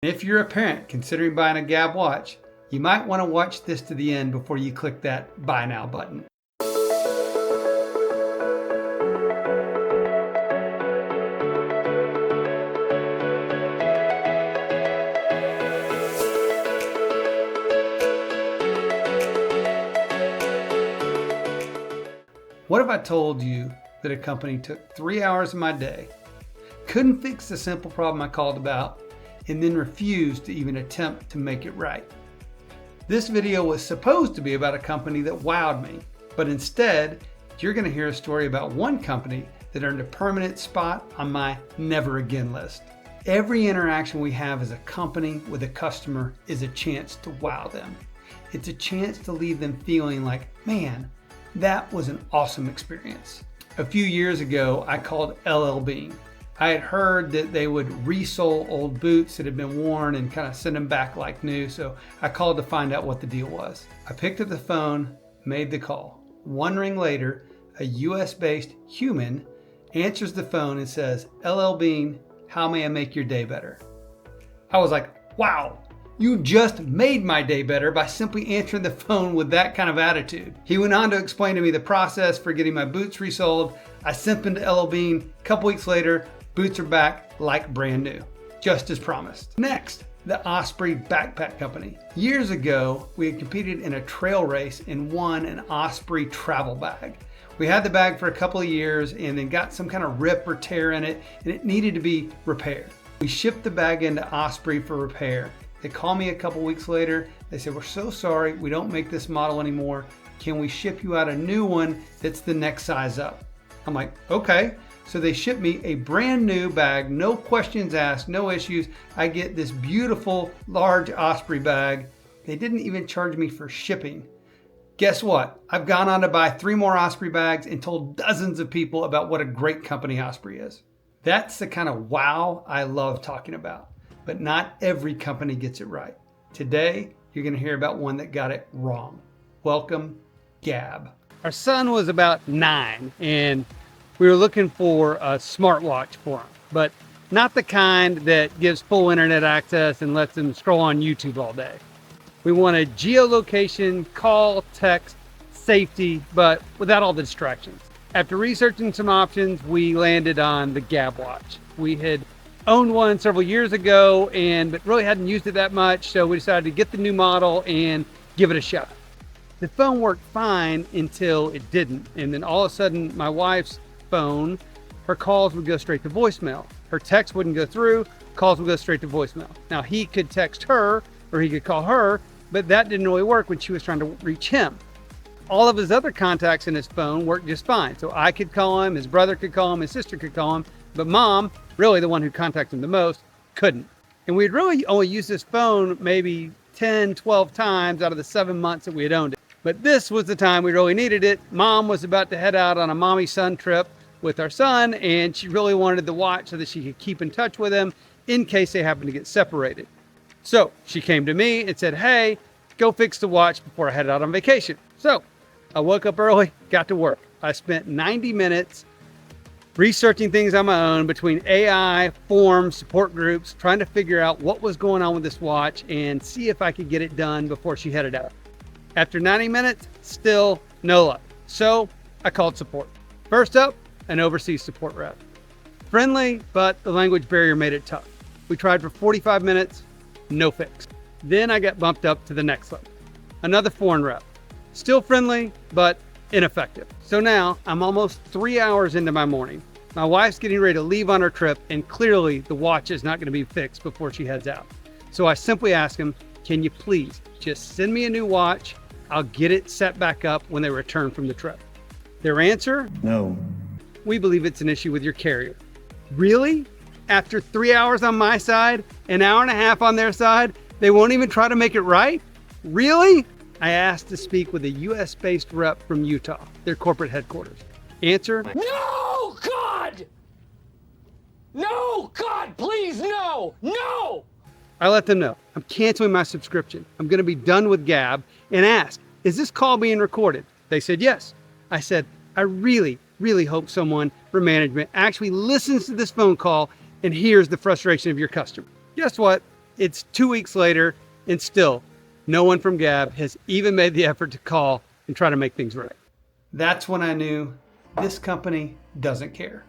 If you're a parent considering buying a Gabb Watch, you might want to watch this to the end before you click that Buy Now button. What if I told you that a company took 3 hours of my day, couldn't fix the simple problem I called about, and then refused to even attempt to make it right? This video was supposed to be about a company that wowed me, but instead, you're going to hear a story about one company that earned a permanent spot on my never again list. Every interaction we have as a company with a customer is a chance to wow them. It's a chance to leave them feeling like, man, that was an awesome experience. A few years ago, I called LL Bean. I had heard that they would resole old boots that had been worn and kind of send them back like new, so I called to find out what the deal was. I picked up the phone, made the call. One ring later, a US-based human answers the phone and says, LL Bean, how may I make your day better? I was like, wow, you just made my day better by simply answering the phone with that kind of attitude. He went on to explain to me the process for getting my boots resoled. I sent them to LL Bean. A couple weeks later, boots are back like brand new, just as promised. Next, the Osprey Backpack Company. Years ago, we had competed in a trail race and won an Osprey travel bag. We had the bag for a couple of years and then got some kind of rip or tear in it, and it needed to be repaired. We shipped the bag into Osprey for repair. They called me a couple weeks later. They said, we're so sorry, we don't make this model anymore. Can we ship you out a new one that's the next size up? I'm like, okay. So they shipped me a brand new bag, no questions asked, no issues. I get this beautiful large Osprey bag. They didn't even charge me for shipping. Guess what? I've gone on to buy 3 more Osprey bags and told dozens of people about what a great company Osprey is. That's the kind of wow I love talking about. But not every company gets it right. Today, you're going to hear about one that got it wrong. Welcome, Gabb. Our son was about 9, and we were looking for a smartwatch for him, but not the kind that gives full internet access and lets him scroll on YouTube all day. We wanted geolocation, call, text, safety, but without all the distractions. After researching some options, we landed on the Gabb Watch. We had owned one several years ago, but really hadn't used it that much, so we decided to get the new model and give it a shot. The phone worked fine until it didn't, and then all of a sudden, my wife's phone, her calls would go straight to voicemail. Her text wouldn't go through, calls would go straight to voicemail. Now, he could text her, or he could call her, but that didn't really work when she was trying to reach him. All of his other contacts in his phone worked just fine. So I could call him, his brother could call him, his sister could call him, but mom, really the one who contacted him the most, couldn't. And we'd really only used this phone maybe 10, 12 times out of the 7 months that we had owned it. But this was the time we really needed it. Mom was about to head out on a mommy-son trip with our son, and she really wanted the watch so that she could keep in touch with him in case they happened to get separated. So she came to me and said, hey, go fix the watch before I head out on vacation. So I woke up early, got to work. I spent 90 minutes researching things on my own between AI, forums, support groups, trying to figure out what was going on with this watch and see if I could get it done before she headed out. After 90 minutes, still no luck. So I called support. First up, an overseas support rep. Friendly, but the language barrier made it tough. We tried for 45 minutes, no fix. Then I got bumped up to the next level. Another foreign rep. Still friendly, but ineffective. So now I'm almost 3 hours into my morning. My wife's getting ready to leave on her trip, and clearly the watch is not going to be fixed before she heads out. So I simply ask him, can you please just send me a new watch? I'll get it set back up when they return from the trip. Their answer? No. We believe it's an issue with your carrier. Really? After 3 hours on my side, an hour and a half on their side, they won't even try to make it right? Really? I asked to speak with a US-based rep from Utah, their corporate headquarters. Answer? No, God! No, God, please, no! No! I let them know I'm canceling my subscription. I'm going to be done with Gabb, and asked, is this call being recorded? They said yes. I said, I really hope someone from management actually listens to this phone call and hears the frustration of your customer. Guess what? It's 2 weeks later, and still, no one from Gabb has even made the effort to call and try to make things right. That's when I knew this company doesn't care.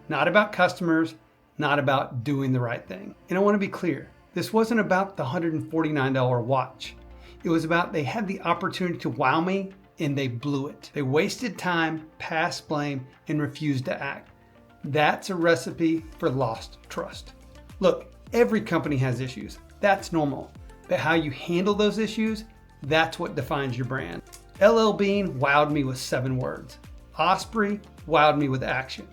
Not about customers, not about doing the right thing. And I want to be clear, this wasn't about the $149 watch. It was about they had the opportunity to wow me and they blew it. They wasted time, passed blame, and refused to act. That's a recipe for lost trust. Look, every company has issues. That's normal. But how you handle those issues, that's what defines your brand. LL Bean wowed me with 7 words. Osprey wowed me with action.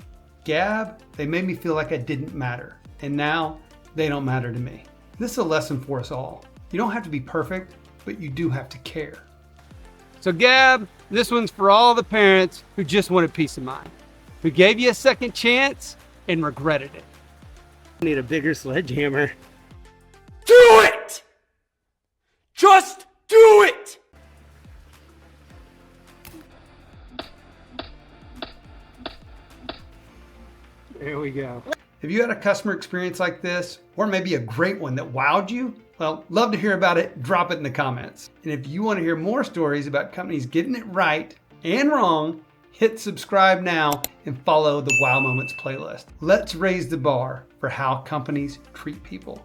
Gabb, they made me feel like I didn't matter. And now, they don't matter to me. This is a lesson for us all. You don't have to be perfect, but you do have to care. So Gabb, this one's for all the parents who just wanted peace of mind, who gave you a second chance and regretted it. I need a bigger sledgehammer. Do it! Just do it! There we go. Have you had a customer experience like this, or maybe a great one that wowed you? Well, love to hear about it. Drop it in the comments. And if you want to hear more stories about companies getting it right and wrong, hit subscribe now and follow the Wow Moments playlist. Let's raise the bar for how companies treat people.